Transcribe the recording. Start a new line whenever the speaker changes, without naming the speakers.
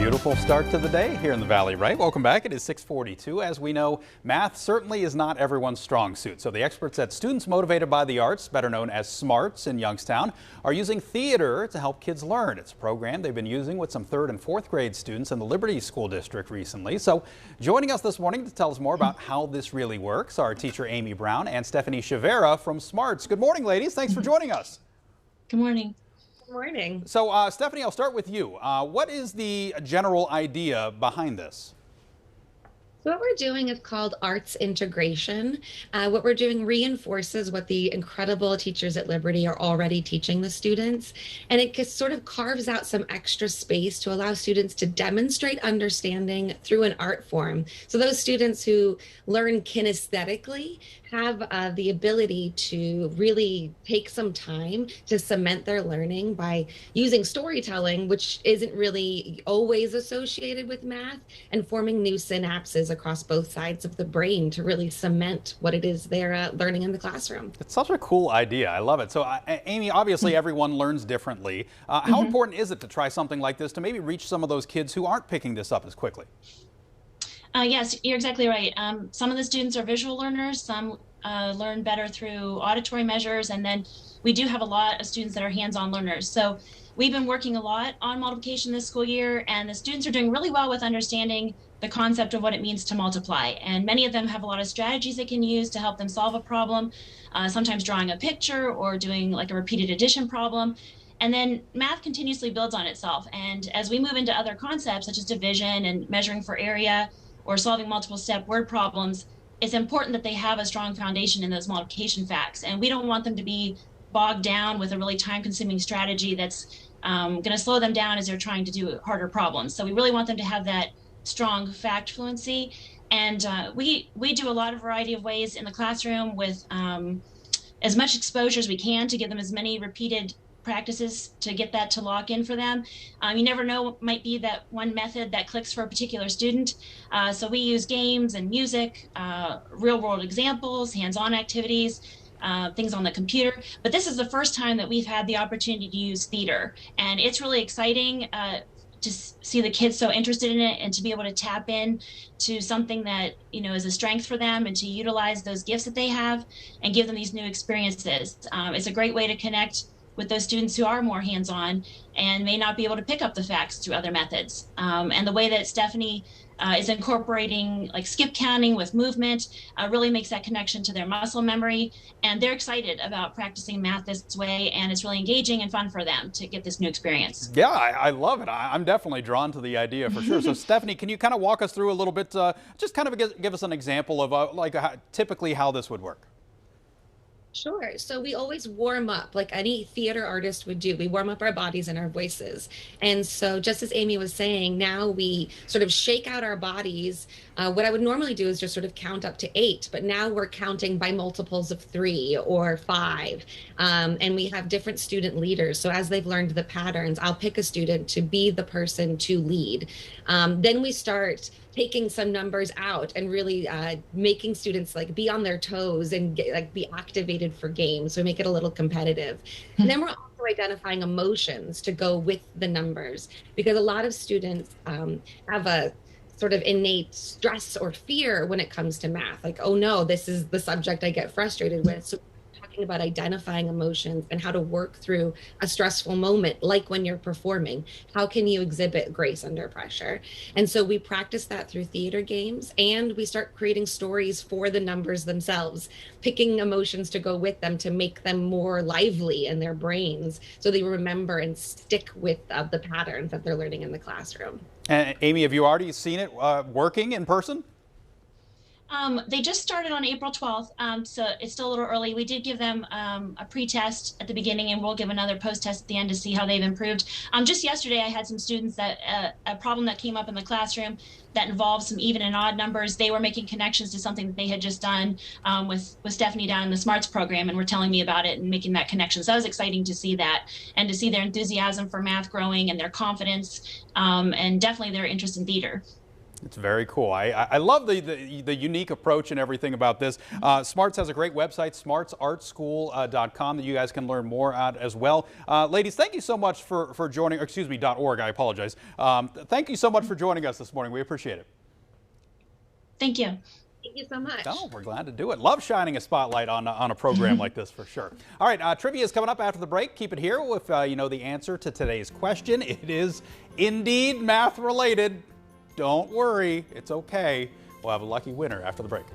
Beautiful start to the day here in the Valley, right? Welcome back. It is 6:42. As we know, math certainly is not everyone's strong suit. So the experts at Students Motivated by the Arts, better known as SMARTS in Youngstown, are using theater to help kids learn. It's a program they've been using with some 3rd and 4th grade students in the Liberty School District recently. So joining us this morning to tell us more about how this really works are teacher Amy Brown and Stephanie Chavera from SMARTS. Good morning, ladies. Thanks for joining us.
Good morning.
Morning.
So, Stephanie, I'll start with you. What is the general idea behind this?
So what we're doing is called arts integration. What we're doing reinforces what the incredible teachers at Liberty are already teaching the students. And it just sort of carves out some extra space to allow students to demonstrate understanding through an art form. So those students who learn kinesthetically have the ability to really take some time to cement their learning by using storytelling, which isn't really always associated with math, and forming new synapses across both sides of the brain to really cement what it is they're learning in the classroom.
It's such a cool idea. I love it. So, Amy, obviously everyone learns differently. How important is it to try something like this to maybe reach some of those kids who aren't picking this up as quickly?
Yes, you're exactly right. Some of the students are visual learners, some learn better through auditory measures, and then we do have a lot of students that are hands-on learners. So we've been working a lot on multiplication this school year, and the students are doing really well with understanding the concept of what it means to multiply. And many of them have a lot of strategies they can use to help them solve a problem, sometimes drawing a picture or doing like a repeated addition problem. And then math continuously builds on itself. And as we move into other concepts such as division and measuring for area or solving multiple step word problems, it's important that they have a strong foundation in those multiplication facts. And we don't want them to be bogged down with a really time-consuming strategy that's going to slow them down as they're trying to do harder problems. So we really want them to have that strong fact fluency. And we do a lot of variety of ways in the classroom with as much exposure as we can to give them as many repeated practices to get that to lock in for them. You never know, it might be that one method that clicks for a particular student. So we use games and music, real world examples, hands-on activities, things on the computer. But this is the first time that we've had the opportunity to use theater. And it's really exciting to see the kids so interested in it and to be able to tap in to something that, you know, is a strength for them and to utilize those gifts that they have and give them these new experiences. It's a great way to connect with those students who are more hands-on and may not be able to pick up the facts through other methods. And the way that Stephanie is incorporating like skip counting with movement really makes that connection to their muscle memory. And they're excited about practicing math this way, and it's really engaging and fun for them to get this new experience.
Yeah, I love it. I'm definitely drawn to the idea for sure. So Stephanie, can you kind of walk us through a little bit, just kind of give us an example of typically how this would work?
Sure. So we always warm up like any theater artist would do. We warm up our bodies and our voices. And so just as Amy was saying, now we sort of shake out our bodies. What I would normally do is just sort of count up to 8, but now we're counting by multiples of 3 or 5. And we have different student leaders. So as they've learned the patterns, I'll pick a student to be the person to lead. Then we start taking some numbers out and really making students like be on their toes and be activated for games. So we make it a little competitive. And then we're also identifying emotions to go with the numbers, because a lot of students have a sort of innate stress or fear when it comes to math. Like, oh no, this is the subject I get frustrated with. So talking about identifying emotions and how to work through a stressful moment, like when you're performing. How can you exhibit grace under pressure? And so we practice that through theater games, and we start creating stories for the numbers themselves, picking emotions to go with them to make them more lively in their brains so they remember and stick with the patterns that they're learning in the classroom.
And Amy, have you already seen it working in person?
They just started on April 12th, so it's still a little early. We did give them a pre-test at the beginning, and we'll give another post-test at the end to see how they've improved. Just yesterday, I had some students that a problem that came up in the classroom that involved some even and odd numbers. They were making connections to something that they had just done with Stephanie down in the SMARTS program, and were telling me about it and making that connection. So that was exciting to see that, and to see their enthusiasm for math growing and their confidence, and definitely their interest in theater.
It's very cool. I love the unique approach and everything about this. SMARTS has a great website, smartsartschool.com, that you guys can learn more at as well. Ladies, thank you so much for joining, excuse me, .org, I apologize. Thank you so much for joining us this morning. We appreciate it.
Thank you.
Thank you so much.
Oh, we're glad to do it. Love shining a spotlight on a program like this for sure. All right, trivia is coming up after the break. Keep it here if you know the answer to today's question. It is indeed math related. Don't worry, it's okay. We'll have a lucky winner after the break.